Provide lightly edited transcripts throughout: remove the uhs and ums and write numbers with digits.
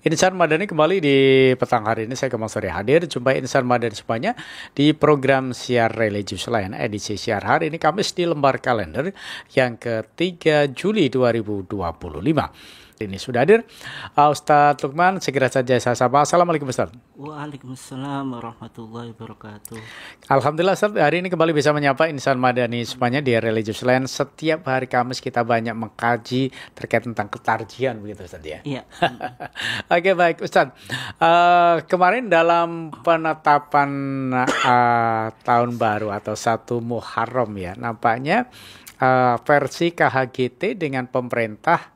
Insan Madani kembali di petang hari ini. Saya Kemang Sore hadir. Jumpai Insan Madani semuanya di program siar religius lain. Edisi siar hari ini Kamis di lembar kalender yang ke-3 Juli 2025. Ini sudah hadir Ustadz Lukman. Segera saja saya sapa. Assalamualaikum Ustaz. Waalaikumsalam warahmatullahi wabarakatuh. Alhamdulillah Ustaz, hari ini kembali bisa menyapa Insan Madani semuanya di Religious Land. Setiap hari Kamis kita banyak mengkaji terkait tentang ketarjian begitu Ustaz ya. Iya. Oke, baik Ustaz. Kemarin dalam penetapan tahun baru atau 1 Muharram ya, nampaknya versi KHGT dengan pemerintah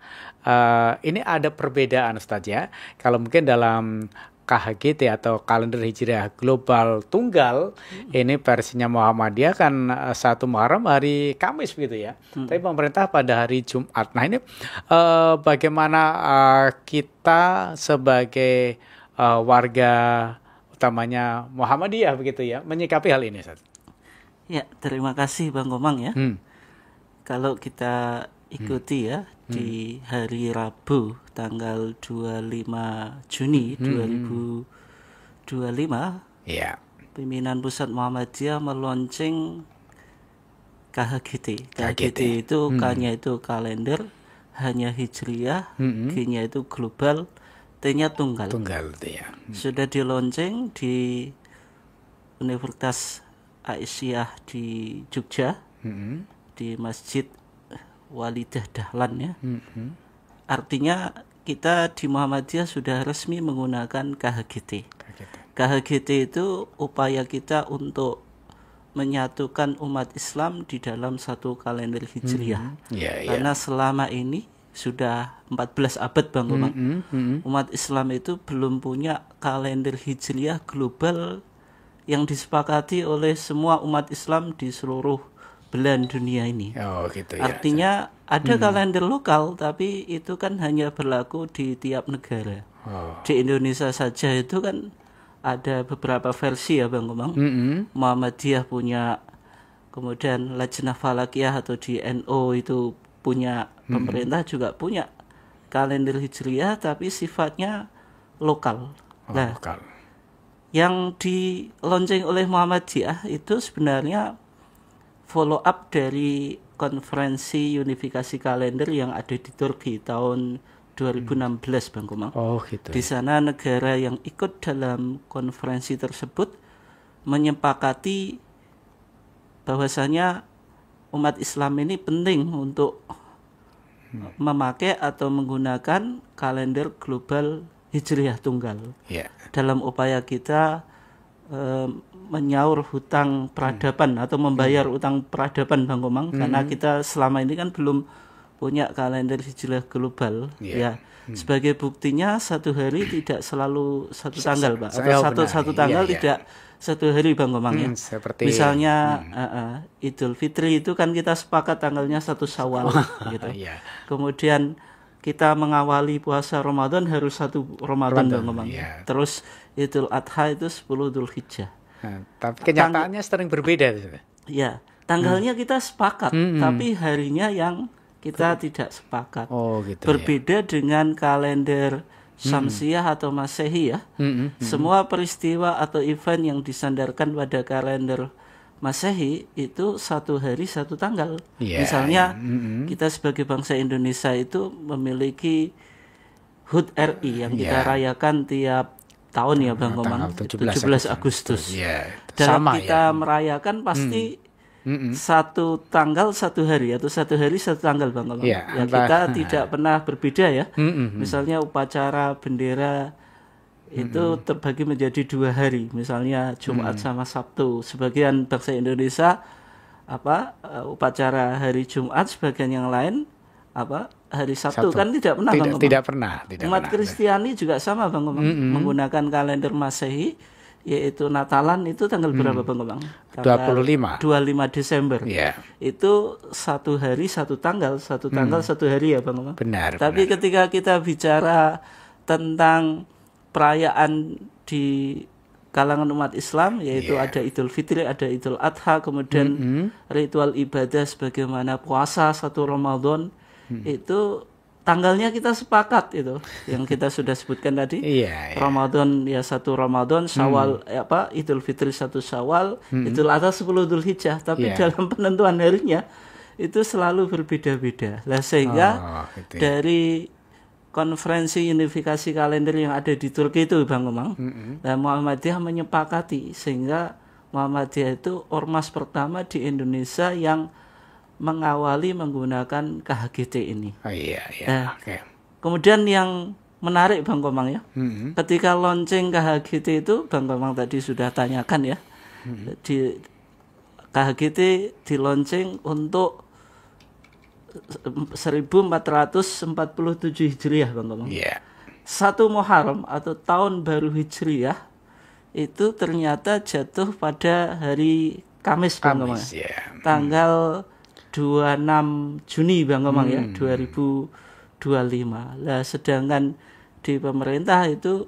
ini ada perbedaan Ustaz ya. Kalau mungkin dalam KHGT atau kalender hijriah global tunggal, ini versinya Muhammadiyah kan 1 Muharram hari Kamis begitu ya. Tapi pemerintah pada hari Jumat. Nah ini bagaimana kita sebagai warga utamanya Muhammadiyah begitu ya menyikapi hal ini Ustaz? Ya, terima kasih Bang Komang ya. Kalau kita ikuti ya di hari Rabu tanggal 25 Juni 2025 ya. Pimpinan Pusat Muhammadiyah meluncing KHGT. KHGT itu K-nya itu kalender, H-nya hijriyah, G-nya itu global, T-nya tunggal. Tunggal itu ya. Sudah dilonceng di Universitas Aisyah di Jogja, di Masjid Walidah Dahlan ya. Artinya kita di Muhammadiyah sudah resmi menggunakan KHGT. KHGT itu upaya kita untuk menyatukan umat Islam di dalam satu kalender hijriah. Karena selama ini sudah 14 abad Bang Komang, umat Islam itu belum punya kalender hijriah global yang disepakati oleh semua umat Islam di seluruh belahan dunia ini. Oh, gitu ya. Artinya ada kalender lokal, tapi itu kan hanya berlaku di tiap negara. Di Indonesia saja itu kan ada beberapa versi ya Bang Komang. Muhammadiyah punya, kemudian Lajnah Falakiyah atau di NU itu punya, pemerintah juga punya kalender hijriah, tapi sifatnya lokal. Nah, lokal. Yang dilonceng oleh Muhammadiyah itu sebenarnya follow up dari konferensi unifikasi kalender yang ada di Turki tahun 2016 Bang Komang. Oh, gitu. Di sana negara yang ikut dalam konferensi tersebut menyepakati bahwasanya umat Islam ini penting untuk memakai atau menggunakan kalender global hijriyah tunggal. Dalam upaya kita menyaur hutang peradaban atau membayar utang peradaban Bang Komang, karena kita selama ini kan belum punya kalender hijriah global ya. Sebagai buktinya satu hari tidak selalu satu tanggal Pak, atau satu tanggal tidak satu hari Bang Komang ya. Misalnya Idul Fitri itu kan kita sepakat tanggalnya 1 Syawal gitu. Kemudian kita mengawali puasa Ramadan harus 1 Ramadan Bang Komang. Terus Idul Adha itu 10 Dzulhijjah. Tapi kenyataannya sering berbeda. Ya, tanggalnya kita sepakat, tapi harinya yang kita tidak sepakat. Gitu, berbeda dengan kalender Syamsiyah atau Masehi ya. Semua peristiwa atau event yang disandarkan pada kalender Masehi itu 1 hari 1 tanggal. Misalnya kita sebagai bangsa Indonesia itu memiliki HUT RI yang kita rayakan tiap tahun ya Bang Komang, 17 Agustus. Dalam kita merayakan pasti 1 tanggal 1 hari atau 1 hari 1 tanggal Bang Komang. Ya kita tidak pernah berbeda ya. Misalnya upacara bendera itu terbagi menjadi 2 hari, misalnya Jumat sama Sabtu. Sebagian bangsa Indonesia upacara hari Jumat, sebagian yang lain hari Sabtu. Kan tidak pernah Bang Komang. Tidak pernah. Umat Kristiani juga sama Bang Komang, menggunakan kalender Masehi, yaitu Natalan itu tanggal berapa Bang Komang? 25 Desember. Itu 1 hari 1 tanggal, 1 tanggal 1 hari ya Bang Komang. Tapi ketika kita bicara tentang perayaan di kalangan umat Islam, yaitu ada Idul Fitri, ada Idul Adha, kemudian ritual ibadah sebagaimana puasa 1 Ramadan, itu tanggalnya kita sepakat itu yang kita sudah sebutkan tadi. Iya, iya. Ramadan ya 1 Ramadan, Syawal Idul Fitri 1 Syawal, Idul Adha 10 Dzulhijjah, tapi Iya. dalam penentuan harinya itu selalu berbeda-beda. Lah sehingga Gitu ya. dari konferensi unifikasi kalender yang ada di Turki itu Bang Komang, dan Muhammadiyah menyepakati sehingga Muhammadiyah itu ormas pertama di Indonesia yang mengawali menggunakan KHGT ini. Oh iya, iya. Nah, Oke. Kemudian yang menarik Bang Komang ya, Mm-mm. ketika launching KHGT itu Bang Komang tadi sudah tanyakan ya, di KHGT di launching untuk 1447 Hijriah Bang Komang. Iya. 1 Muharram atau tahun baru Hijriah itu ternyata jatuh pada hari Kamis Bang Komang. Kamis ya. Tanggal 26 Juni Bang Komang ya, 2025. Lah sedangkan di pemerintah itu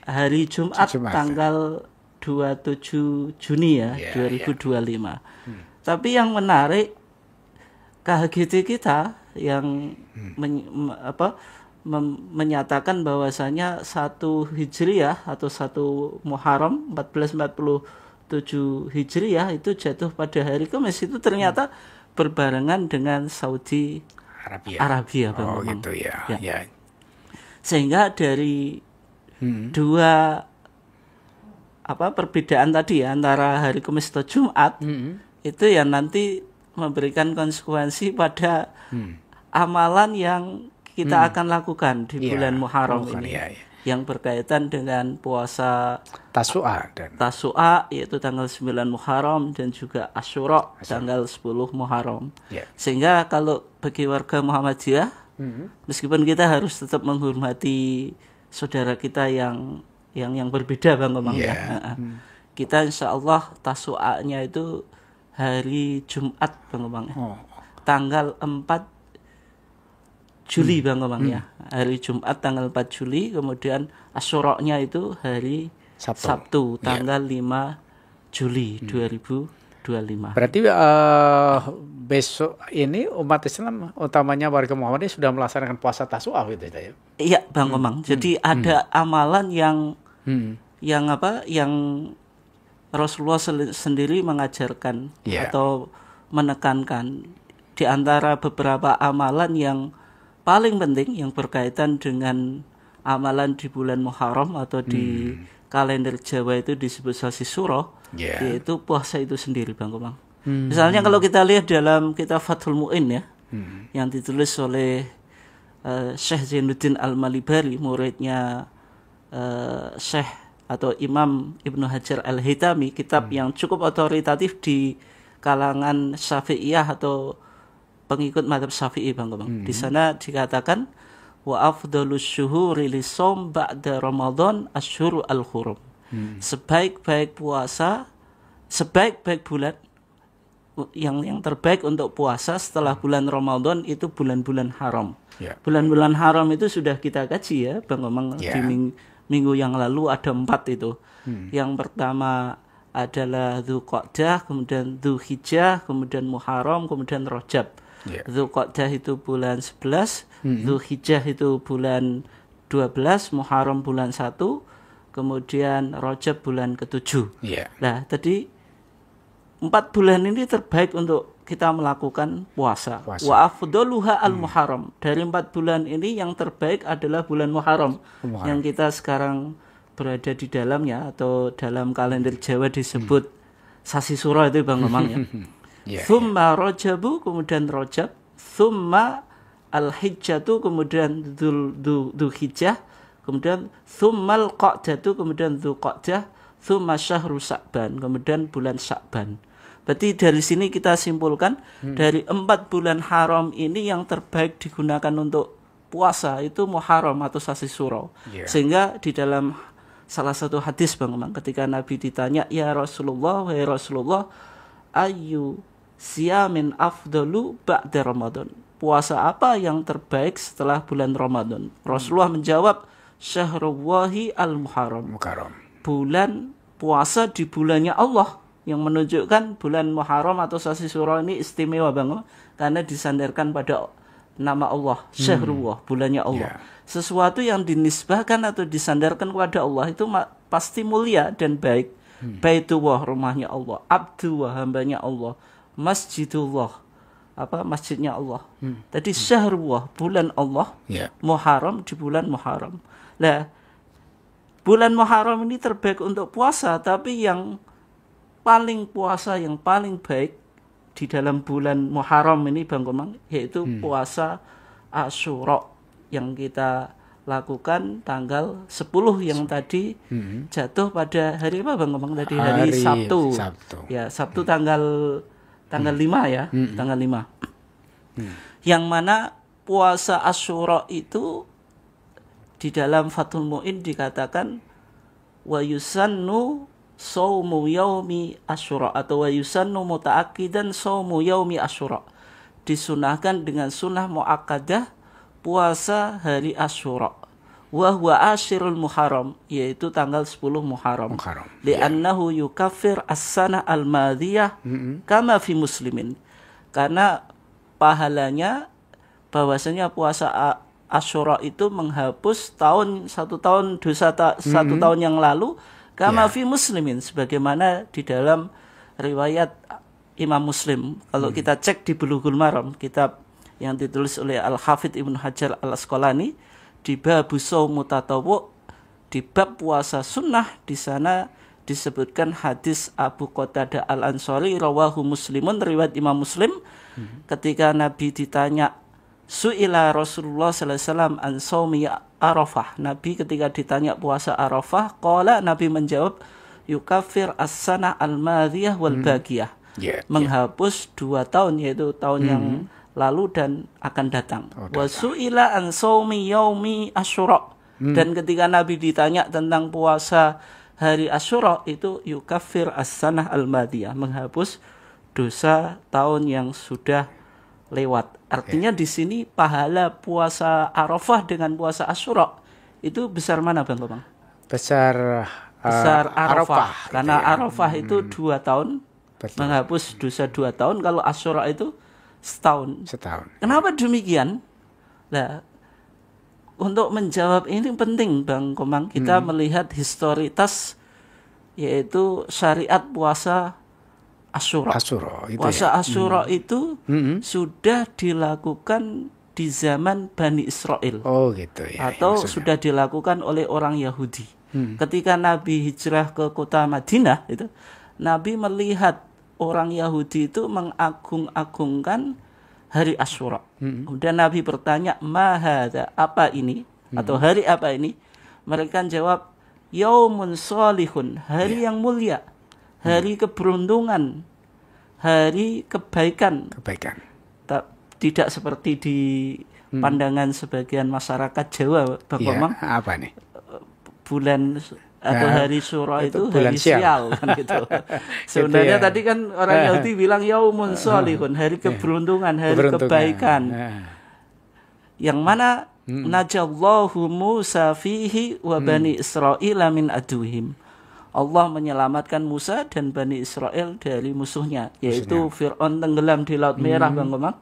hari Jumat, Jumat, tanggal 27 Juni ya, Iya, 2025. Tapi yang menarik KHGT kita yang menyatakan bahwasanya 1 Hijriah atau 1 Muharram 1447 Hijriah itu jatuh pada hari Kamis, itu ternyata berbarengan dengan Saudi Arabia Bang Oh Komang. gitu ya. Ya. Ya. Sehingga dari dua perbedaan tadi ya, antara hari Kamis atau Jumat itu yang nanti memberikan konsekuensi pada amalan yang kita akan lakukan di Iya, bulan Muharram bukan, ini, iya, iya. yang berkaitan dengan puasa Tasu'a dan Tasu'a yaitu tanggal 9 Muharram dan juga Asyura tanggal 10 Muharram. Ya. Sehingga kalau bagi warga Muhammadiyah, meskipun kita harus tetap menghormati saudara kita yang berbeda Bang Komang Iya. ya. Kita insya Allah Tasu'anya itu hari Jumat Bang Komang ya. Oh. Tanggal 4 Juli Bang Komang ya. Hari Jumat tanggal 4 Juli, kemudian Asyura-nya itu hari Sabtu tanggal 5 Juli 2025. Berarti besok ini umat Islam utamanya warga Muhammadiyah sudah melaksanakan puasa Tasu'a gitu ya. Iya Bang Komang. Jadi ada amalan yang Rasulullah sendiri mengajarkan Yeah. atau menekankan di antara beberapa amalan yang paling penting yang berkaitan dengan amalan di bulan Muharram atau di kalender Jawa itu disebut sasi suro, Yeah. yaitu puasa itu sendiri Bang Komang. Misalnya kalau kita lihat dalam kitab Fathul Mu'in ya, yang ditulis oleh Syekh Zainuddin Al-Malibari, muridnya Syekh atau Imam Ibnu Hajar Al-Haytami, kitab yang cukup otoritatif di kalangan Syafi'iyah atau pengikut mazhab Syafi'i Bang Komang. Di sana dikatakan wa afdhalus syuhuri lisawm ba'da Ramadan asyhuru al-hurum. Sebaik-baik puasa, sebaik-baik bulan yang terbaik untuk puasa setelah bulan Ramadan itu bulan-bulan haram. Ya. Bulan-bulan haram itu sudah kita kaji ya Bang Komang Ya. di minggu yang lalu ada 4 itu. Yang pertama adalah Dzulqa'dah, kemudian Dzulhijjah, kemudian Muharram, kemudian Rajab. Ya. Dzulqa'dah itu bulan 11, Dzulhijjah itu bulan 12, Muharram bulan 1, kemudian Rajab bulan ke-7. Iya. Nah, tadi 4 bulan ini terbaik untuk kita melakukan puasa. Puasa. Wa afdaluha al-Muharram. Dari 4 bulan ini yang terbaik adalah bulan Muharram. Muharram. Yang kita sekarang berada di dalamnya atau dalam kalender Jawa disebut sasi suro itu Bang Komang ya. Iya. Thumma Rajabu, kemudian Rajab, thumma al-Hijjatu, kemudian Dzulhijjah, kemudian thummal Qa'datu, kemudian Dzulqa'dah, thumma syahru Sya'ban, kemudian bulan Sya'ban. Berarti dari sini kita simpulkan dari 4 bulan haram ini yang terbaik digunakan untuk puasa itu Muharram atau sasi suro. Yeah. Sehingga di dalam salah satu hadis Bang Komang ketika Nabi ditanya, "Ya Rasulullah, wahai Rasulullah, ayu siyamin afdalu ba'da Ramadan?" Puasa apa yang terbaik setelah bulan Ramadan? Rasulullah menjawab, "Syahrullahi al-Muharram." Mukarram. Bulan puasa di bulannya Allah, yang menunjukkan bulan Muharram atau sasi suro ini istimewa Bang, karena disandarkan nama Allah, syahrullah, bulannya Allah. Sesuatu yang dinisbahkan atau disandarkan kepada Allah itu pasti mulia dan baik. Baitullah, rumahnya Allah, Abdullah, hambanya Allah, Masjidullah, masjidnya Allah. Tadi syahrullah, bulan Allah, Muharram, di bulan Muharram. Nah, bulan Muharram ini terbaik untuk puasa, tapi yang paling baik di dalam bulan Muharram ini Bang Komang, yaitu puasa Asyura yang kita lakukan tanggal 10 yang tadi jatuh pada hari apa Bang Komang tadi? Hari Sabtu. Ya, Sabtu tanggal 5 ya, tanggal 5. Yang mana puasa Asyura itu di dalam Fathul Mu'in dikatakan wa yusannu saumu yaumi Asyura atau wa yusannu muta'akkidan saumu yaumi Asyura. Disunahkan dengan sunnah muakkadah puasa hari Asyura. Wa huwa asyirul Muharram, yaitu tanggal 10 Muharram. Li'annahu yukaffir as-sanah al-madiyah kama fi muslimin. Karena pahalanya bahwasanya puasa Asyura itu menghapus satu tahun dosa satu tahun yang lalu kama fi muslimin, sebagaimana di dalam riwayat Imam Muslim. Kalau kita cek di Bulughul Maram, kitab yang ditulis oleh Al-Hafidz Ibnu Hajar Al-Asqalani di bab shaum tatawwu, di bab puasa sunnah, di sana disebutkan hadis Abu Qatadah Al-Ansari rawahu Muslimun, riwayat Imam Muslim, ketika Nabi ditanya su'ila Rasulullah sallallahu alaihi wasallam an shaumi Arafah. Nabi ketika ditanya puasa Arafah, qala, Nabi menjawab yukaffir as-sanah al-madiyah wal baqiyah. Menghapus 2 tahun, yaitu tahun yang lalu dan akan datang. Wa su'ila an shaumi yaumi Asyura. Dan ketika Nabi ditanya tentang puasa hari Asyura, itu yukaffir as-sanah al-madiyah, menghapus dosa tahun yang sudah lewat. Artinya di sini pahala puasa Arafah dengan puasa Asyura itu besar mana Bang Komang? Besar Arafah. Karena Arafah itu 2 tahun, menghapus dosa 2 tahun. Kalau Asyura itu setahun. Kenapa demikian? Nah, untuk menjawab ini penting Bang Komang, kita melihat historitas, yaitu syariat puasa Asyura. Puasa Asyura itu sudah dilakukan di zaman Bani Israel. Atau sudah dilakukan oleh orang Yahudi. Ketika Nabi hijrah ke kota Madinah, itu Nabi melihat orang Yahudi itu mengagung-agungkan hari Asyura. Kemudian Nabi bertanya, "Ma hadza?" Apa ini? Atau hari apa ini? Mereka jawab, "Yaumun sholihun," hari yang mulia, hari keberuntungan, hari kebaikan. Tidak seperti di pandangan sebagian masyarakat Jawa, Bang Komang. Apa nih? Bulan atau hari Syura itu hari sial kan gitu. Sebenarnya tadi kan orang Yahudi bilang yaumun sholihun, hari keberuntungan, hari kebaikan. Yang mana najallahu Musa fihi wa bani Israil min aduhim. Allah menyelamatkan Musa dan Bani Israel dari musuhnya, yaitu Fir'aun tenggelam di Laut Merah, Bang Komang.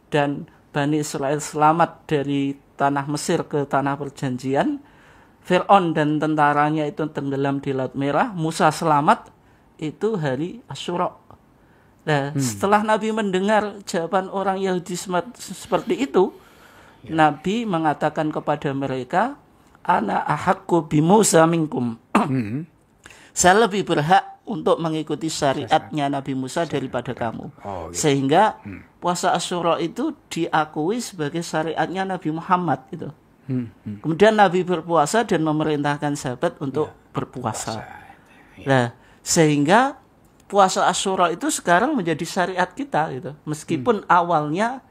Dan Bani Israel selamat dari tanah Mesir ke tanah perjanjian. Fir'aun dan tentaranya itu tenggelam di Laut Merah, Musa selamat, itu hari Asyura. Nah, setelah Nabi mendengar jawaban orang Yahudi seperti itu, Nabi mengatakan kepada mereka, "Ana ahaqqu bi Musa minkum." Saya lebih berhak untuk mengikuti syariatnya Nabi Musa daripada kamu. Sehingga puasa Asyura itu diakui sebagai syariatnya Nabi Muhammad itu. Kemudian Nabi berpuasa dan memerintahkan sahabat untuk berpuasa. Nah, sehingga puasa Asyura itu sekarang menjadi syariat kita gitu. Meskipun awalnya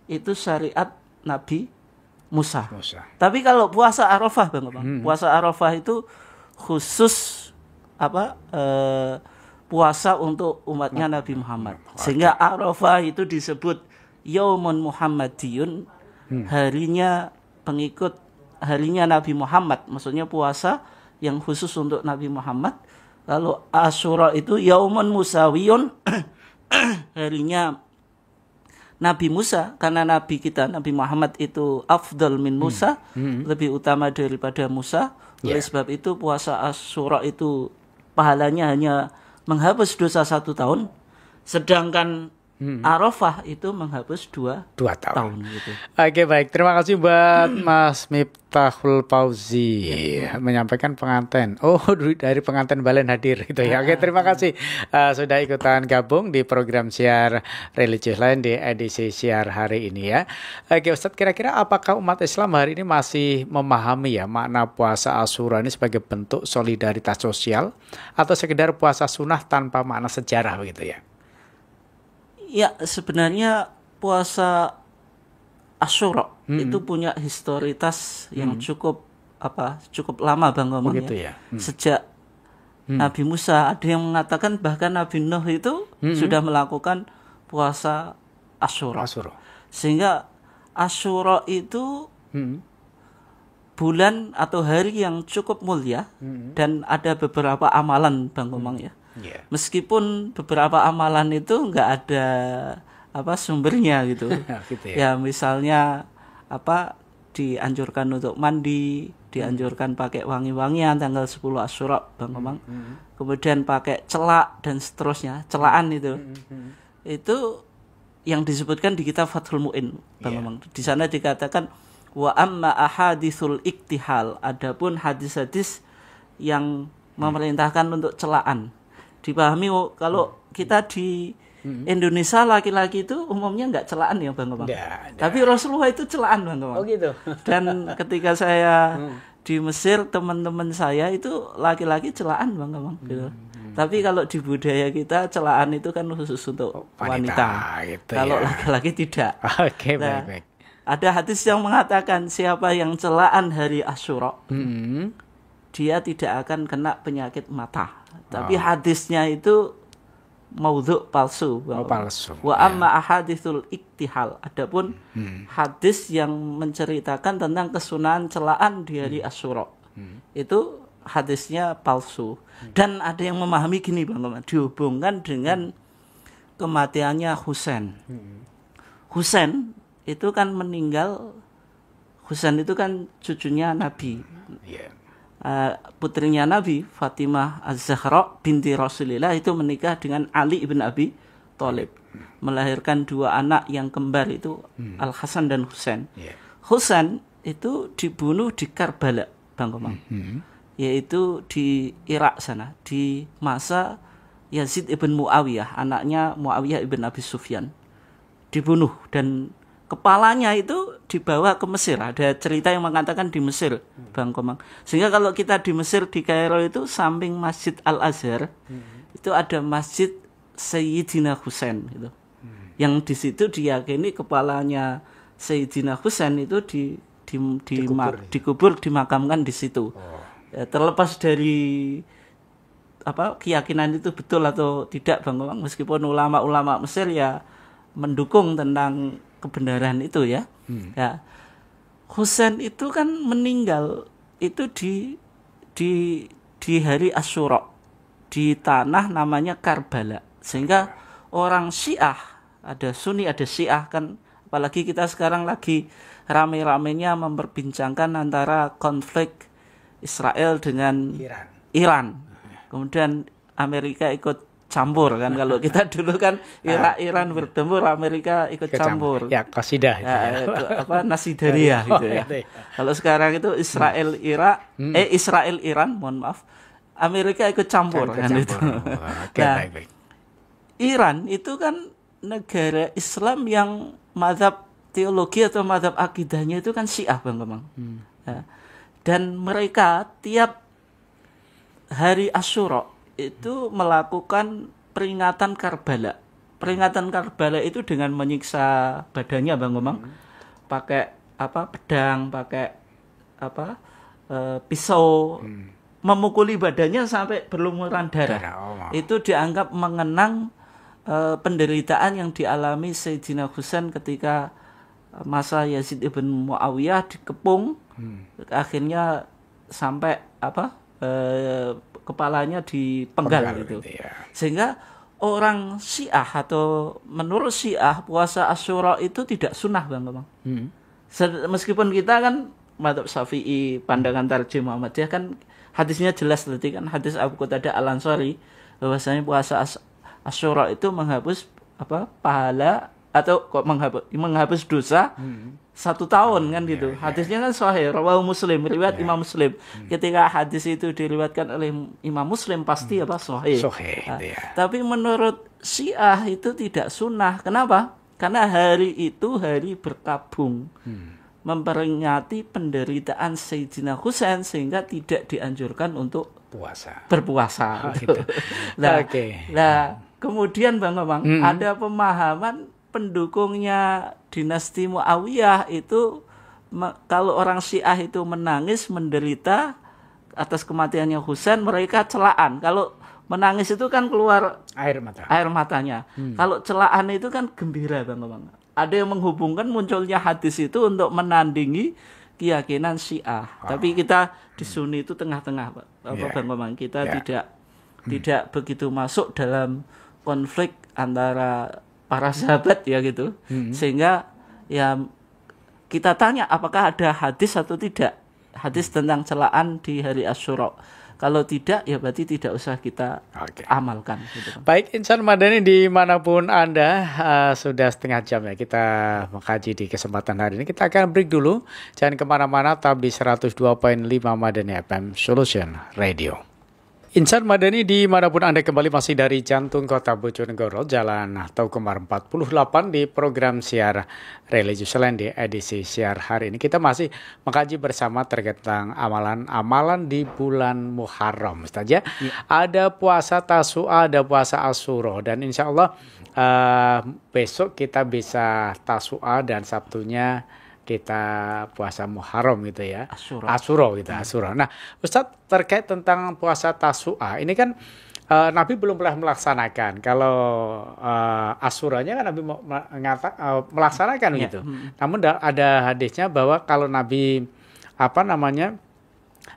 itu syariat Nabi Musa. Tapi kalau puasa Arafah, Bang, puasa Arafah itu khusus puasa untuk umatnya Nabi Muhammad. Sehingga Arafah itu disebut Yaumun Muhammadiyun, harinya Nabi Muhammad, maksudnya puasa yang khusus untuk Nabi Muhammad. Lalu Asyura itu Yaumun Musawiyun, harinya Nabi Musa, karena Nabi kita Nabi Muhammad itu afdal min Musa, lebih utama daripada Musa. Oleh sebab itu puasa Asyura itu pahalanya hanya menghapus dosa 1 tahun, sedangkan Arafah itu menghapus 2 tahun gitu. Oke, baik. Terima kasih buat Mas Miftahul Fauzi menyampaikan pengantin. Oh, dari pengantin Balen hadir gitu ya. Oke, terima kasih sudah ikutan gabung di program siar religius lain di edisi siar hari ini ya. Oke, Ustadz, kira-kira apakah umat Islam hari ini masih memahami ya makna puasa Asyura ini sebagai bentuk solidaritas sosial atau sekedar puasa sunnah tanpa makna sejarah begitu ya? Ya, sebenarnya puasa Asyura itu punya historitas yang cukup lama Bang Komang ya. Sejak Nabi Musa, ada yang mengatakan bahkan Nabi Nuh itu sudah melakukan puasa Asyura. Sehingga Asyura itu bulan atau hari yang cukup mulia dan ada beberapa amalan Bang Komang ya. Meskipun beberapa amalan itu nggak ada sumbernya gitu. Ya misalnya dianjurkan untuk mandi, dianjurkan pakai wangi-wangian tanggal 10 Asyura Bang Komang. Kemudian pakai celak dan seterusnya, celaan itu. Itu yang disebutkan di kitab Fathul Mu'in Bang Komang. Di sana dikatakan wa amma ahaditsul iktihal, adapun hadis-hadis yang memerintahkan untuk celaan. Dipahami kalau kita di Indonesia laki-laki itu umumnya nggak celaan ya Bang Komang. Tapi Rasulullah itu celaan Bang Komang. Oh gitu. Dan ketika saya di Mesir, teman-teman saya itu laki-laki celaan Bang Komang gitu. Tapi kalau di budaya kita celaan itu kan khusus untuk wanita gitu, kalau laki-laki tidak. Oke, baik-baik. Ada hadis yang mengatakan siapa yang celaan hari Asyura, dia tidak akan kena penyakit mata. Tapi hadisnya itu maudhu, palsu. Palsu. Wa amma ahaditsul iktihal. Adapun hadis yang menceritakan tentang kesunahan celaan di hari Asyura, itu hadisnya palsu. Dan ada yang memahami gini Bang, dihubungkan dengan kematiannya Husain. Husain itu kan meninggal. Husain itu kan cucunya Nabi. Putrinya Nabi Fatimah Az-Zahra binti Rasulillah itu menikah dengan Ali ibn Abi Thalib, melahirkan 2 anak yang kembar itu Al-Hasan dan Husain. Husain itu dibunuh di Karbala Bang Komang, yaitu di Irak sana di masa Yazid ibn Muawiyah, anaknya Muawiyah ibn Abi Sufyan, dibunuh dan kepalanya itu dibawa ke Mesir. Ada cerita yang mengatakan di Mesir Bang Komang. Sehingga kalau kita di Mesir, di Kairo itu samping Masjid Al-Azhar itu ada Masjid Sayyidina Husain gitu. Yang di situ diyakini kepalanya Sayyidina Husain itu dikubur, dimakamkan di situ. Ya, terlepas dari keyakinan itu betul atau tidak Bang Komang, meskipun ulama-ulama Mesir ya mendukung tentang kebenaran itu ya. Ya. Husain itu kan meninggal itu di hari Asyura di tanah namanya Karbala. Sehingga orang Syiah, ada Sunni ada Syiah kan, apalagi kita sekarang lagi rame-ramenya memperbincangkan antara konflik Israel dengan Iran. Kemudian Amerika ikut campur kan, kalau kita dulu kan Iran bertempur, Amerika ikut campur. Ya, qasidah itu. Nasidariyah gitu ya. Kalau sekarang itu Israel Iran, mohon maaf, Amerika ikut campur kan itu. Baik. Iran itu kan negara Islam yang mazhab teologi atau mazhab akidahnya itu kan Syiah Bang Komang. Dan mereka tiap hari Asyura itu melakukan peringatan Karbala. Peringatan Karbala itu dengan menyiksa badannya Bang Komang. Pakai pedang, pakai pisau, memukuli badannya sampai berlumuran darah. Itu dianggap mengenang penderitaan yang dialami Sayyidina Husain ketika masa Yazid ibn Muawiyah dikepung, akhirnya sampai kepalanya dipenggal gitu. Sehingga orang Syiah atau menurut Syiah puasa Asyura itu tidak sunnah Bang Komang. Meskipun kita kan madzhab Syafi'i, pandangan tarjih Muhammadiyah kan hadisnya jelas tadi kan hadis Abu Qatadah Al-Ansari bahwasanya puasa Asyura itu menghapus pahala atau kok menghapus dosa 1 tahun kan gitu. Hadisnya kan sahih, rawahu Muslim, riwayat Imam Muslim. Ketika hadis itu diriwayatkan oleh Imam Muslim pasti sahih. Tapi menurut Syiah itu tidak sunnah. Kenapa? Karena hari itu hari berkabung. Memperingati penderitaan Sayyidina Husain sehingga tidak dianjurkan untuk berpuasa. Gitu. Nah, kemudian Bang Komang ada pemahaman pendukungnya dinasti Muawiyah itu kalau orang Syiah itu menangis menderita atas kematiannya Husain, mereka celaan. Kalau menangis itu kan keluar air matanya. Kalau celaan itu kan gembira Bang Komang. Ada yang menghubungkan munculnya hadis itu untuk menandingi keyakinan Syiah. Tapi kita di Sunni itu tengah-tengah Bang Komang. Kita tidak begitu masuk dalam konflik antara para sahabat ya gitu. Sehingga ya kita tanya apakah ada hadis atau tidak. Hadis tentang celaan di hari Asyura. Kalau tidak ya berarti tidak usah kita amalkan gitu. Baik, Insan Madani dimanapun Anda, sudah setengah jam ya kita mengkaji di kesempatan hari ini. Kita akan break dulu. Jangan kemana-mana, tetap di 102.5 Madani FM Solution Radio. Insan Madani dimanapun Anda kembali masih dari jantung kota Bojonegoro, Jalan Taukumar 48 di program siar Religious Land di edisi siar hari ini. Kita masih mengkaji bersama terkait tentang amalan-amalan di bulan Muharram. Saja ada puasa Tasu'a, ada puasa Asyura, dan insya Allah besok kita bisa Tasu'a dan Sabtunya kita puasa Muharram gitu ya. Asyura gitu, Asyura. Nah, Ustadz terkait tentang puasa Tasu'a, ini kan Nabi belum pernah melaksanakan. Kalau Asyuranya kan Nabi melaksanakan gitu. Namun ada hadisnya bahwa kalau Nabi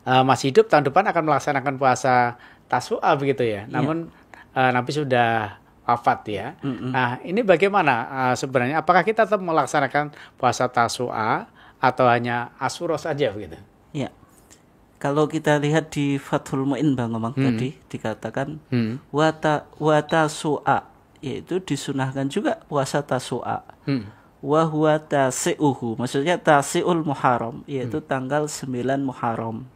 masih hidup tahun depan akan melaksanakan puasa Tasu'a begitu ya. Namun Nabi sudah wafat ya. Nah, ini bagaimana sebenarnya? Apakah kita tetap melaksanakan puasa Tasu'a atau hanya Asyura saja begitu? Ya. Kalau kita lihat di Fathul Mu'in Bang Komang tadi dikatakan wa Tasu'a, yaitu disunahkan juga puasa Tasu'a. Wa huwa tasi'uhu, maksudnya tasi'ul Muharram, yaitu tanggal 9 Muharram.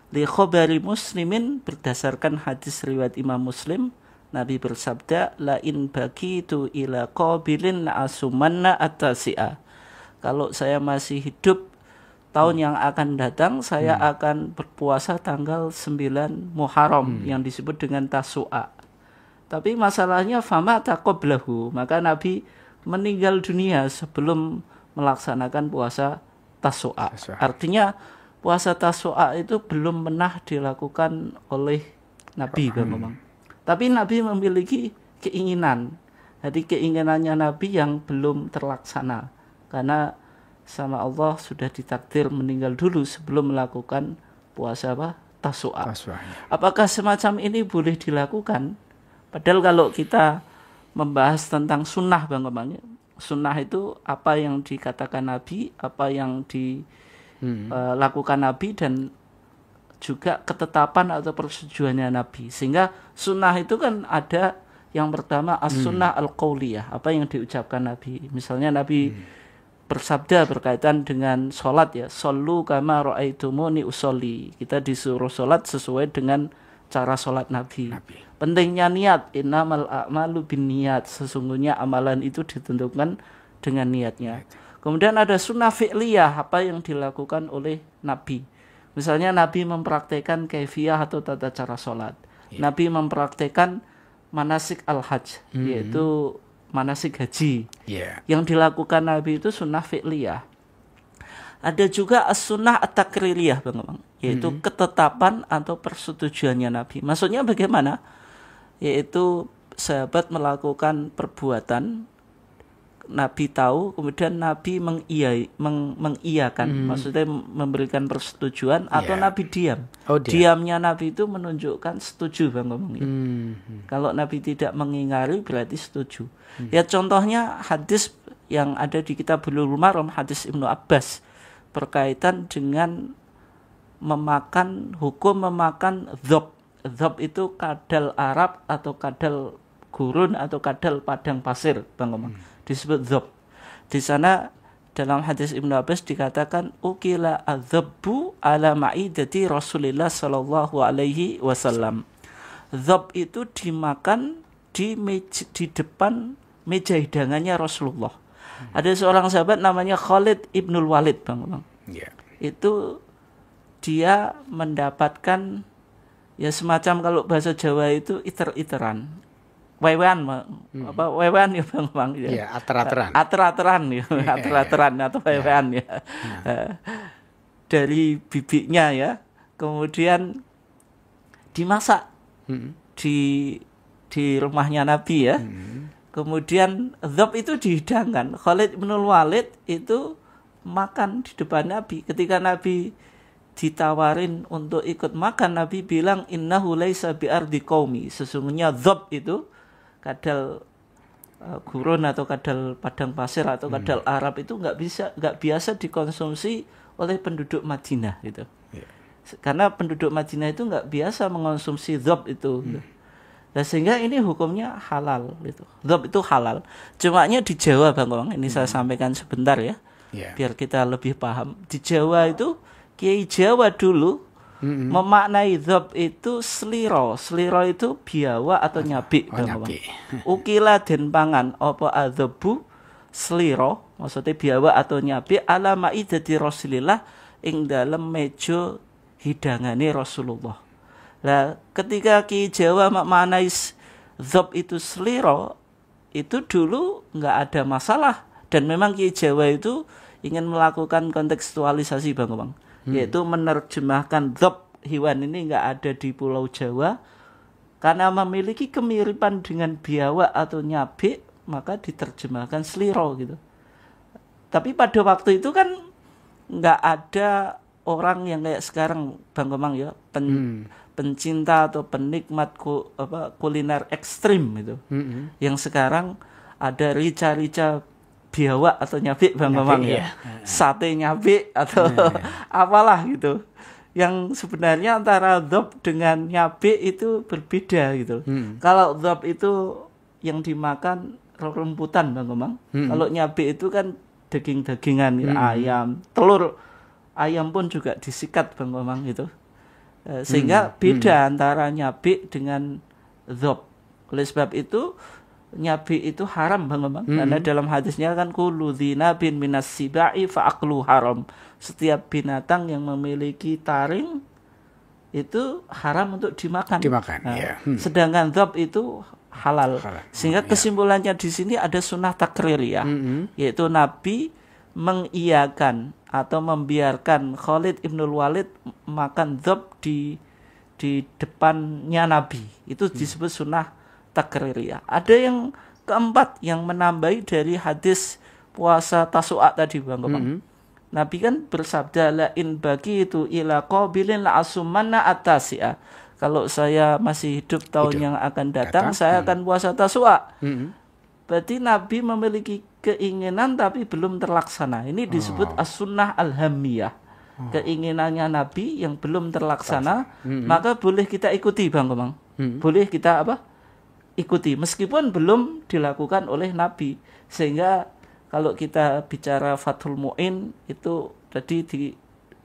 Li khabari Muslimin, berdasarkan hadis riwayat Imam Muslim, Nabi bersabda, la in baqitu ila qabilin asumanna at-tasi'a. Kalau saya masih hidup tahun yang akan datang, saya akan berpuasa tanggal 9 Muharram yang disebut dengan Tasu'a. Tapi masalahnya fama taqablahu, maka Nabi meninggal dunia sebelum melaksanakan puasa Tasu'a. Artinya puasa Tasu'a itu belum pernah dilakukan oleh Nabi Bang. Tapi Nabi memiliki keinginan. Jadi keinginannya Nabi yang belum terlaksana. Karena sama Allah sudah ditakdir meninggal dulu sebelum melakukan puasa Tasu'a. Apakah semacam ini boleh dilakukan? Padahal kalau kita membahas tentang sunnah Bang Komang, sunnah itu apa yang dikatakan Nabi, apa yang dilakukan Nabi, dan juga ketetapan atau persetujuannya Nabi. Sehingga sunnah itu kan ada yang pertama as-sunnah al-qauliyah, apa yang diucapkan Nabi. Misalnya Nabi bersabda berkaitan dengan sholat ya, shollu kama ra'aitumuni usolli. Kita disuruh sholat sesuai dengan cara sholat Nabi. Pentingnya niat, innamal a'malu binniyat, sesungguhnya amalan itu ditentukan dengan niatnya. Kemudian ada sunnah fi'liyah, apa yang dilakukan oleh Nabi. Misalnya Nabi mempraktekkan kaifiyah atau tata cara sholat. Nabi mempraktekkan manasik al-hajj, yaitu manasik haji. Yang dilakukan Nabi itu sunnah fi'liyah. Ada juga as-sunnah at-takririyah Bang, yaitu ketetapan atau persetujuannya Nabi. Maksudnya bagaimana? Yaitu sahabat melakukan perbuatan, Nabi tahu, kemudian Nabi mengiyakan, maksudnya memberikan persetujuan, atau Nabi diam. Diamnya Nabi itu menunjukkan setuju, Bang ngomong. Kalau Nabi tidak mengingari berarti setuju. Ya contohnya hadis yang ada di kitab Bulughul Maram, hadis Ibnu Abbas berkaitan dengan hukum memakan dzab. Dzab itu kadal Arab atau kadal gurun atau kadal padang pasir, Bang ngomong. Disebut dzab. Di sana dalam hadis Ibnu Abbas dikatakan ukila adzabbu ala ma'idati Rasulillah sallallahu alaihi wasallam. Dzab itu dimakan di depan meja hidangannya Rasulullah. Ada seorang sahabat namanya Khalid Ibnul Walid, Bang. Itu dia mendapatkan ya semacam, kalau bahasa Jawa itu iter-iteran. Wewean ya Bang ya. Iya, ater-ateran. Ater-ateran ya, ater-ateran atau wewean ya. Dari bibitnya ya. Kemudian dimasak di rumahnya Nabi ya. Kemudian dzab itu dihidangkan. Khalid bin Walid itu makan di depan Nabi. Ketika Nabi ditawarin untuk ikut makan, Nabi bilang innahu laisa bi ardi qaumi. Sesungguhnya dzab itu kadal gurun atau kadal padang pasir atau kadal Arab itu nggak biasa dikonsumsi oleh penduduk Madinah gitu. Karena penduduk Madinah itu nggak biasa mengonsumsi dzab itu. Nah, sehingga ini hukumnya halal gitu. Dzab itu halal. Cumanya di Jawa, Bang Komang, ini saya sampaikan sebentar ya. Biar kita lebih paham. Di Jawa itu Kiai Jawa dulu memaknai dzab itu sliro. Sliro itu biawa atau nyabi. Ukila den pangan apa adzabu sliro, maksudnya biawa atau nyabi ala maidati Rasulillah ing dalem meja hidangane Rasulullah. Nah, ketika Ki Jawa memaknai dzab itu sliro, itu dulu nggak ada masalah, dan memang Ki Jawa itu ingin melakukan kontekstualisasi, Bang, yaitu menerjemahkan dzab hewan ini nggak ada di Pulau Jawa karena memiliki kemiripan dengan biawak atau nyabi, maka diterjemahkan sliro gitu. Tapi pada waktu itu kan nggak ada orang yang kayak sekarang, Bang Komang ya, pencinta atau penikmat kuliner ekstrim itu. Yang sekarang ada rica-rica biawak atau nyabi, Bang Komang ya. Sate nyabi atau apalah gitu. Yang sebenarnya antara dzab dengan nyabi itu berbeda gitu. Kalau dzab itu yang dimakan rumputan, Bang Komang. Kalau nyabi itu kan daging-dagingan, ayam, telur ayam pun juga disikat, Bang Komang gitu. Sehingga beda antara nyabi dengan dzab. Oleh sebab itu nyabi itu haram, Bang Komang. Karena dalam hadisnya kan kullu dzinabin minas sibai fa aklu haram. Setiap binatang yang memiliki taring itu haram untuk dimakan. Sedangkan dzab itu halal. Sehingga kesimpulannya di sini ada sunnah takririyah, yaitu Nabi mengiyakan atau membiarkan Khalid Ibnul Walid makan dzab di depannya Nabi. Itu disebut sunnah takririyah. Ada yang keempat yang menambahi dari hadis puasa Tasu'a tadi, Bang Komang. Nabi kan bersabda la in bagi itu ila qabilin la asumanna atasi'a. Kalau saya masih hidup tahun yang akan datang, saya akan puasa Tasu'a. Berarti Nabi memiliki keinginan tapi belum terlaksana. Ini disebut as-sunnah al-hamiyah. Keinginannya Nabi yang belum terlaksana, maka boleh kita ikuti, Bang Komang. Boleh kita ikuti meskipun belum dilakukan oleh Nabi. Sehingga kalau kita bicara Fathul Mu'in itu tadi di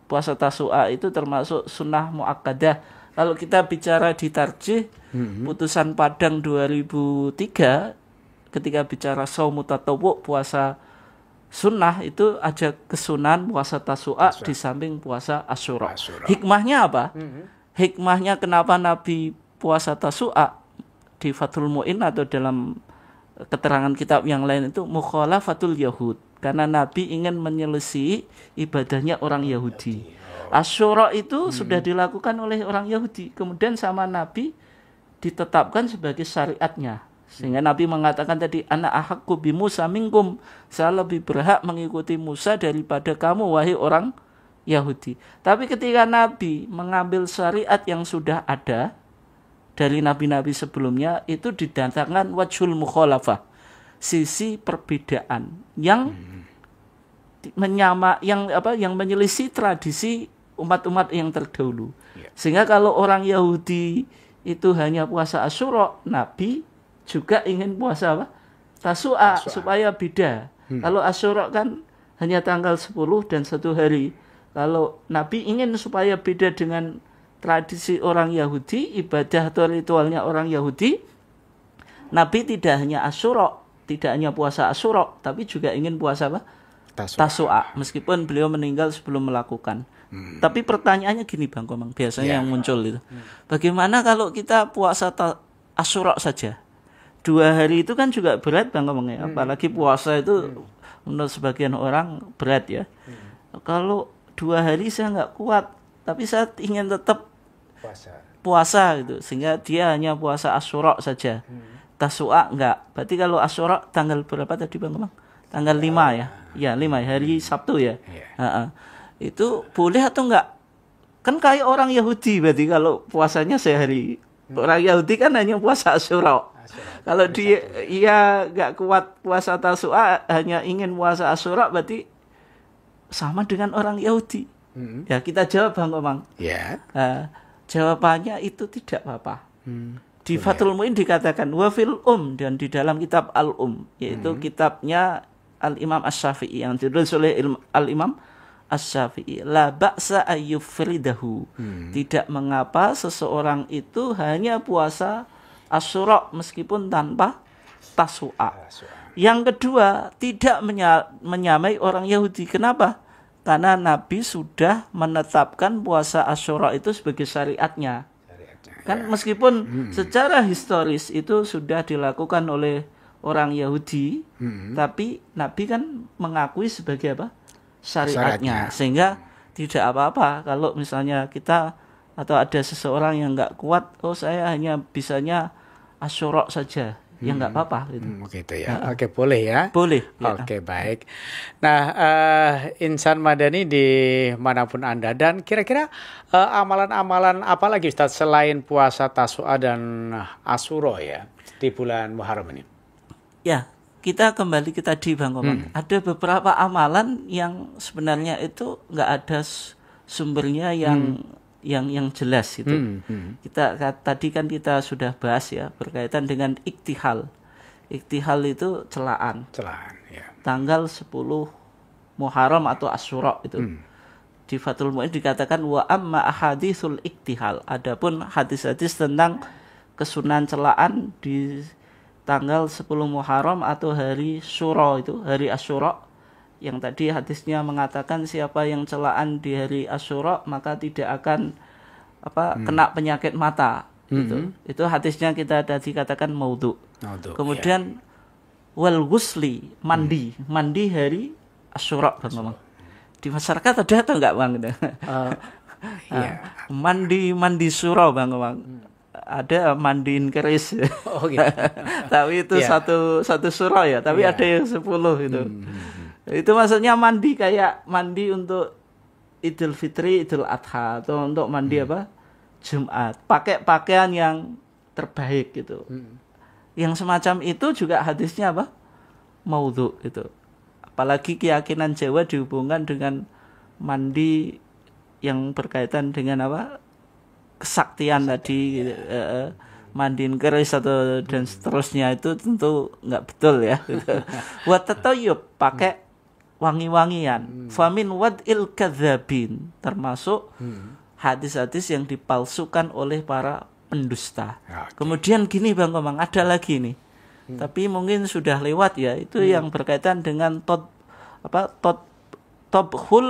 puasa Tasu'a itu termasuk sunnah muakkadah. Kalau kita bicara di Tarjih putusan Padang 2003 ketika bicara shaumu tatawwu, puasa sunnah, itu ada kesunahan puasa Tasu'a di samping puasa Asyura. Hikmahnya apa? Hikmahnya kenapa Nabi puasa Tasu'a di Fathul Mu'in atau dalam keterangan kitab yang lain itu mukhalafatul Yahud, karena Nabi ingin menyelesaikan ibadahnya orang Yahudi. Asyura itu sudah dilakukan oleh orang Yahudi, kemudian sama Nabi ditetapkan sebagai syariatnya. Sehingga Nabi mengatakan tadi, ana ahaqqu bi Musa minkum, saya lebih berhak mengikuti Musa daripada kamu wahai orang Yahudi. Tapi ketika Nabi mengambil syariat yang sudah ada dari nabi-nabi sebelumnya, itu didatangkan wajhul mukhalafah, sisi perbedaan yang yang menyelisih tradisi umat-umat yang terdahulu. Sehingga kalau orang Yahudi itu hanya puasa Asyura, Nabi juga ingin puasa apa? Tasu'a, supaya beda. Kalau Asyura kan hanya tanggal 10 dan 1 hari. Kalau Nabi ingin supaya beda dengan tradisi orang Yahudi, ibadah atau ritualnya orang Yahudi, Nabi tidak hanya Asyura, tidak hanya puasa Asyura, tapi juga ingin puasa apa? Tasu'a. Meskipun beliau meninggal sebelum melakukan. Tapi pertanyaannya gini Bang Komang, biasanya yang muncul itu. Bagaimana kalau kita puasa Asyura saja? 2 hari itu kan juga berat Bang Komang ya. Apalagi puasa itu menurut sebagian orang berat ya. Kalau 2 hari saya nggak kuat, tapi saya ingin tetap puasa gitu. Sehingga dia hanya puasa Asyura saja. Tasu'a enggak. Berarti kalau Asyura tanggal berapa tadi Bang Komang? Tanggal 5 ya. Ya, 5 hari Sabtu ya. Itu boleh atau enggak? Kan kayak orang Yahudi berarti kalau puasanya sehari. Orang Yahudi kan hanya puasa Asyura. Kalau dia enggak kuat puasa Tasu'a, hanya ingin puasa Asyura, berarti sama dengan orang Yahudi. Ya, kita jawab Bang Komang. Jawabannya itu tidak apa-apa. Di Fathul Mu'in dikatakan wafil dan di dalam kitab Al-Um, yaitu kitabnya Al-Imam Asy-Syafi'i yang ditulis oleh Al-Imam Asy-Syafi'i, la ba'sa ayyufridahu. Tidak mengapa seseorang itu hanya puasa Asyura meskipun tanpa Tasu'a. Yang kedua, tidak menyamai orang Yahudi. Kenapa? Karena Nabi sudah menetapkan puasa Asyura itu sebagai syariatnya. Kan meskipun secara historis itu sudah dilakukan oleh orang Yahudi, tapi Nabi kan mengakui sebagai apa? Syariatnya. Sehingga tidak apa-apa kalau misalnya kita atau ada seseorang yang nggak kuat, saya hanya bisanya Asyura saja. Ya nggak apa-apa gitu. Gitu ya. Oke, boleh ya. Boleh. Oke, baik. Nah, insan madani di manapun Anda, dan kira-kira amalan-amalan apa lagi Ustaz selain puasa Tasu'a dan Asyura ya di bulan Muharram ini? Ya, kita kembali ke tadi Bang Komang. Ada beberapa amalan yang sebenarnya itu nggak ada sumbernya yang jelas itu. Tadi kan kita sudah bahas ya berkaitan dengan iktihal. Iktihal itu celaan ya. Tanggal 10 Muharram atau Asyura itu. Di Fathul Mu'in dikatakan wa amma ahaditsul iktihal. Adapun hadis-hadis tentang kesunahan celaan di tanggal 10 Muharram atau hari Syura itu, hari Asyura, yang tadi hadisnya mengatakan siapa yang celaan di hari Asyura maka tidak akan kena penyakit mata. Itu hadisnya kita tadi katakan maudhu. Kemudian wal ghusli, mandi hari Asyura Bang Komang. Di masyarakat ada atau enggak Bang? Mandi Syura Bang Komang. Ada mandiin keris. Gitu. Tapi itu satu surah ya, tapi ada yang 10 itu. Itu maksudnya mandi kayak mandi untuk Idul Fitri, Idul Adha, atau untuk mandi Jumat. Pakai pakaian yang terbaik gitu. Yang semacam itu juga hadisnya maudhu itu. Apalagi keyakinan Jawa dihubungkan dengan mandi yang berkaitan dengan kesaktian tadi gitu. Mandiin keris atau dan seterusnya itu tentu nggak betul ya. Wa tatayyub, pakai wangi-wangian. Famin wad'il kadzabin, termasuk hadis-hadis yang dipalsukan oleh para pendusta. Kemudian gini Bang Komang, ada lagi nih. Tapi mungkin sudah lewat ya. Itu yang berkaitan dengan tobhul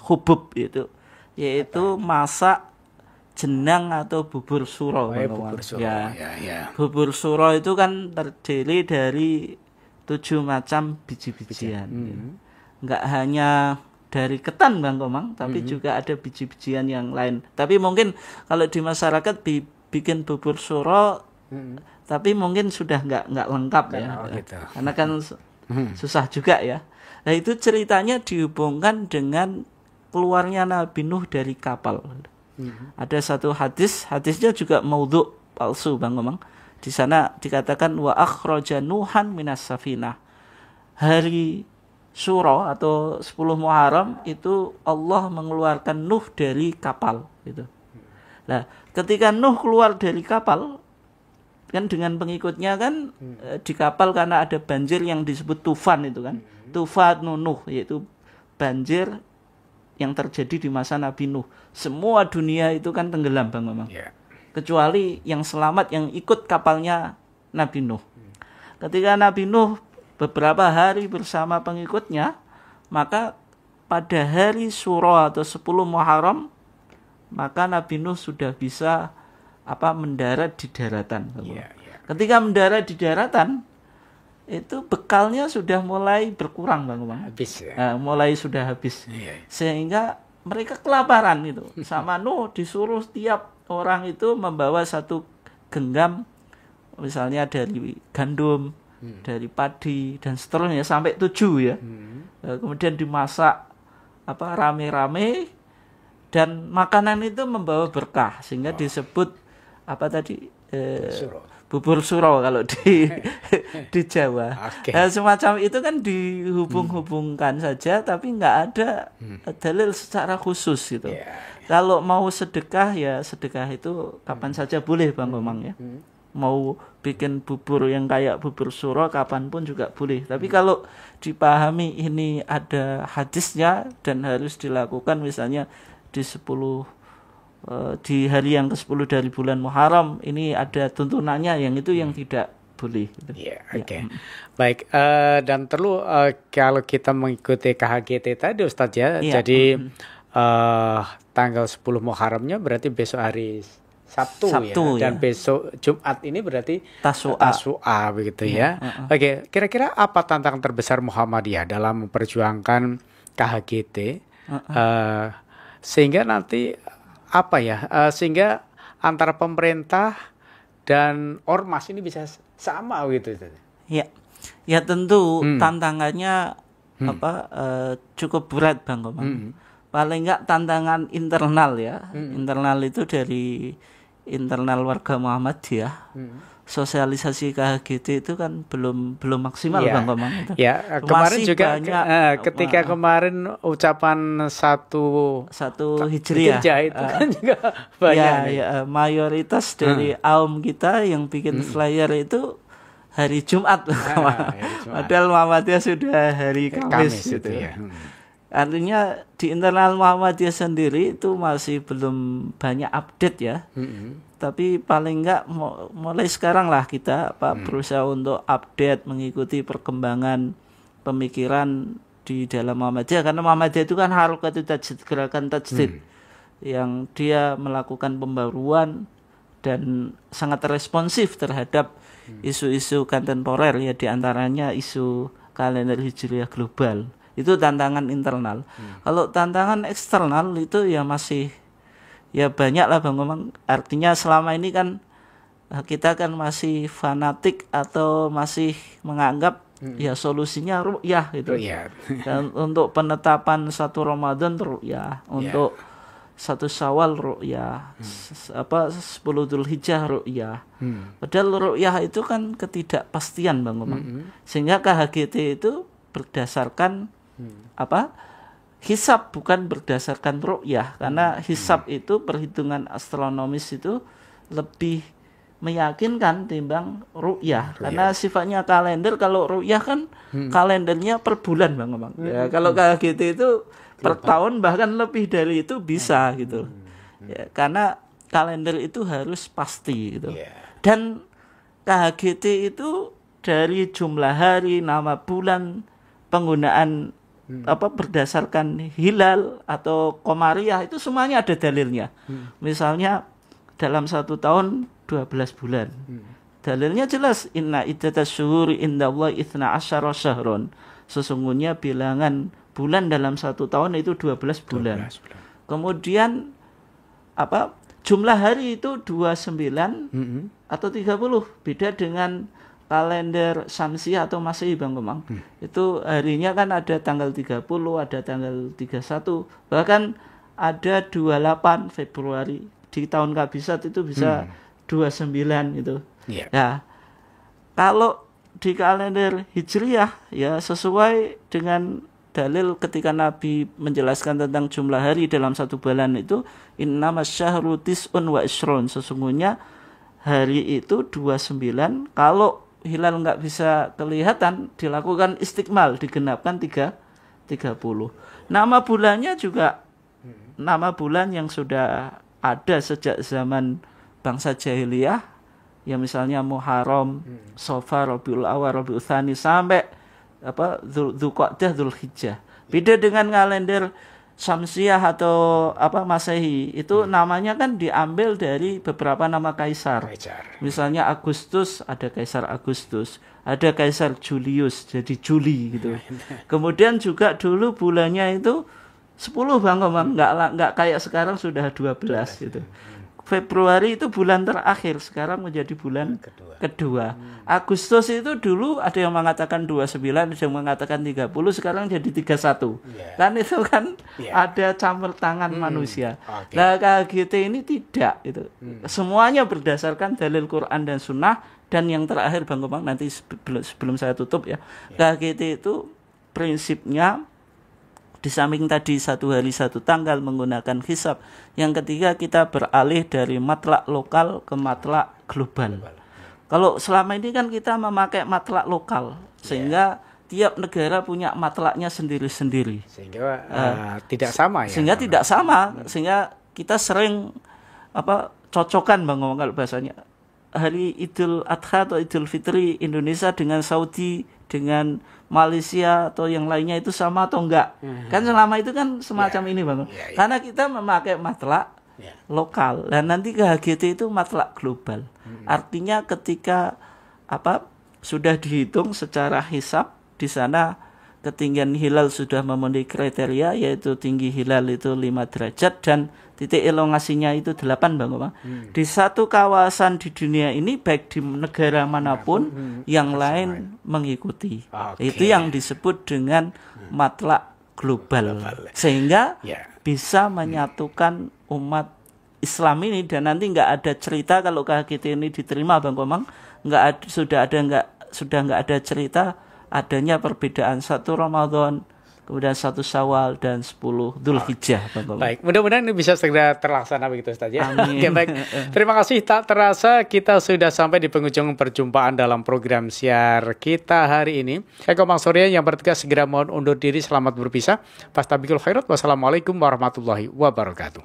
hubub itu, yaitu masak jenang atau bubur suro. Bubur suro itu kan terdiri dari 7 macam biji-bijian. Enggak hanya dari ketan Bang Komang, tapi juga ada biji-bijian yang lain. Tapi mungkin kalau di masyarakat bikin bubur suro tapi mungkin sudah nggak lengkap ya. Oh, gitu. Karena kan susah juga ya. Nah itu ceritanya dihubungkan dengan keluarnya Nabi Nuh dari kapal. Ada satu hadisnya juga maudhu, palsu Bang Komang. Di sana dikatakan wa akhraja Nuhan minas safinah. Hari Syuro atau 10 Muharram itu Allah mengeluarkan Nuh dari kapal gitu. Nah, ketika Nuh keluar dari kapal kan dengan pengikutnya kan di kapal karena ada banjir yang disebut tufan itu kan. Tufan Nuh yaitu banjir yang terjadi di masa Nabi Nuh. Semua dunia itu kan tenggelam Bang Mamang. Yeah. Kecuali yang selamat yang ikut kapalnya Nabi Nuh. Ketika Nabi Nuh beberapa hari bersama pengikutnya, maka pada hari Syuro atau 10 Muharram, maka Nabi Nuh sudah bisa mendarat di daratan. Yeah. Ketika mendarat di daratan, itu bekalnya sudah mulai berkurang Bang. Habis ya. Mulai sudah habis. Yeah. Sehingga mereka kelaparan itu. Sama Nuh disuruh tiap orang itu membawa satu genggam, misalnya dari gandum, dari padi dan seterusnya sampai 7 ya. Kemudian dimasak rame-rame dan makanan itu membawa berkah sehingga disebut bubur suro kalau di Jawa. Okay. Semacam itu kan dihubung-hubungkan saja tapi nggak ada dalil secara khusus gitu. Kalau mau sedekah ya sedekah itu kapan saja boleh Bang Komang ya. Mau bikin bubur yang kayak bubur suro kapanpun juga boleh. Tapi kalau dipahami ini ada hadisnya dan harus dilakukan misalnya di hari yang ke-10 dari bulan Muharram ini ada tuntunannya yang itu yang tidak boleh. Gitu. Oke. Baik, dan perlu kalau kita mengikuti KHGT tadi Ustadz ya, jadi tanggal 10 Muharramnya berarti besok hari Sabtu ya. Dan besok Jumat ini berarti Tasu'a begitu ya. Oke, kira-kira apa tantangan terbesar Muhammadiyah dalam memperjuangkan KHGT sehingga nanti sehingga antara pemerintah dan ormas ini bisa sama gitu. Ya tentu tantangannya cukup berat Bang Komang. Paling enggak tantangan internal ya. Internal itu dari internal warga Muhammadiyah. Sosialisasi KHGT itu kan belum maksimal Bang Komang itu. Ya, kemarin masih juga banyak, ketika kemarin ucapan satu Hijriah itu kan juga banyak. Mayoritas dari kaum kita yang bikin flyer itu hari Jumat. Padahal Muhammadiyah sudah hari Kamis gitu ya. Artinya di internal Muhammadiyah sendiri itu masih belum banyak update ya. Tapi paling enggak mulai sekarang lah kita berusaha untuk update mengikuti perkembangan pemikiran di dalam Muhammadiyah karena Muhammadiyah itu kan harokatu tajdid, gerakan tajdid yang dia melakukan pembaruan dan sangat responsif terhadap isu-isu kontemporer ya diantaranya isu kalender hijriah global. Itu tantangan internal. Kalau tantangan eksternal itu ya masih ya banyak lah Bang Komang. Artinya selama ini kan kita kan masih fanatik atau masih menganggap ya solusinya ru'yah gitu. Dan untuk penetapan 1 Ramadan ru'yah, untuk 1 Syawal ru'yah, 10 Dzulhijjah ru'yah. Padahal ru'yah itu kan ketidakpastian Bang Komang. Sehingga KHGT itu berdasarkan hisab bukan berdasarkan ru'yah karena hisab itu perhitungan astronomis itu lebih meyakinkan timbang ru'yah karena sifatnya kalender. Kalau ru'yah kan kalendernya per bulan Bang Komang. Ya, kalau KHGT itu per tahun bahkan lebih dari itu bisa gitu. Ya, karena kalender itu harus pasti gitu. Dan KHGT itu dari jumlah hari, nama bulan, penggunaan berdasarkan hilal atau komariah itu semuanya ada dalilnya. Misalnya dalam 1 tahun 12 bulan. Dalilnya jelas inna iddatas syuhuri indallahi 12 syahrun. Sesungguhnya bilangan bulan dalam 1 tahun itu 12 bulan. Kemudian jumlah hari itu 29 atau 30, beda dengan kalender Syamsiah atau Masehi Bang Komang. Itu harinya kan ada tanggal 30, ada tanggal 31, bahkan ada 28 Februari. Di tahun Kabisat itu bisa 29 gitu. Yeah. Ya. Kalau di kalender Hijriyah ya sesuai dengan dalil ketika Nabi menjelaskan tentang jumlah hari dalam satu bulan itu, innamas syahru tis'un wa ishrun, sesungguhnya hari itu 29. Kalau hilal nggak bisa kelihatan, dilakukan istikmal, digenapkan 30. Nama bulannya juga nama bulan yang sudah ada sejak zaman bangsa jahiliyah, ya misalnya Muharram, Safar, Rabiul Awal, Rabiul Tsani sampai Dzulqa'dah, Dzulhijjah. Beda dengan kalender Syamsiah atau Masehi, itu namanya kan diambil dari beberapa nama kaisar. Misalnya Agustus, ada Kaisar Agustus, ada Kaisar Julius, jadi Juli gitu. Kemudian juga dulu bulannya itu 10 Bang Komang, nggak kayak sekarang sudah 12 gitu. Februari itu bulan terakhir, sekarang menjadi bulan kedua. Agustus itu dulu ada yang mengatakan 29, ada yang mengatakan 30, sekarang jadi 31. Kan itu kan ada campur tangan manusia. Nah, KHGT ini tidak itu. Semuanya berdasarkan dalil Quran dan Sunnah, dan yang terakhir Bang Komang, nanti sebelum saya tutup ya. KHGT itu prinsipnya di samping tadi satu hari satu tanggal menggunakan hisab, yang ketiga kita beralih dari matlak lokal ke matlak global. Kalau selama ini kan kita memakai matlak lokal, sehingga tiap negara punya matlaknya sendiri-sendiri. Sehingga tidak sama ya. Sehingga tidak sama, sehingga kita sering cocokan Bang Komang kalau bahasanya. Hari Idul Adha atau Idul Fitri Indonesia dengan Saudi, dengan Malaysia atau yang lainnya itu sama atau enggak? Kan selama itu kan semacam ini Bang. Karena kita memakai matlak lokal, dan nanti KHGT itu matlak global. Artinya ketika sudah dihitung secara hisab, di sana ketinggian hilal sudah memenuhi kriteria, yaitu tinggi hilal itu 5 derajat dan titik elongasinya itu 8 Bang Komang. Di satu kawasan di dunia ini, baik di negara manapun, yang lain mengikuti. Itu yang disebut dengan matlak global. Sehingga bisa menyatukan umat Islam ini, dan nanti nggak ada cerita kalau KHGT ini diterima Bang Komang, sudah nggak ada cerita adanya perbedaan 1 Ramadan, kemudian 1 Syawal dan 10 Dzulhijjah. Baik, mudah-mudahan ini bisa segera terlaksana begitu Ustaz ya. Amin. Oke, baik. Terima kasih, tak terasa kita sudah sampai di penghujung perjumpaan dalam program siar kita hari ini. Saya Komang Surya yang bertugas segera mohon undur diri, selamat berpisah. Fastabiqul khairat. Wassalamualaikum warahmatullahi wabarakatuh.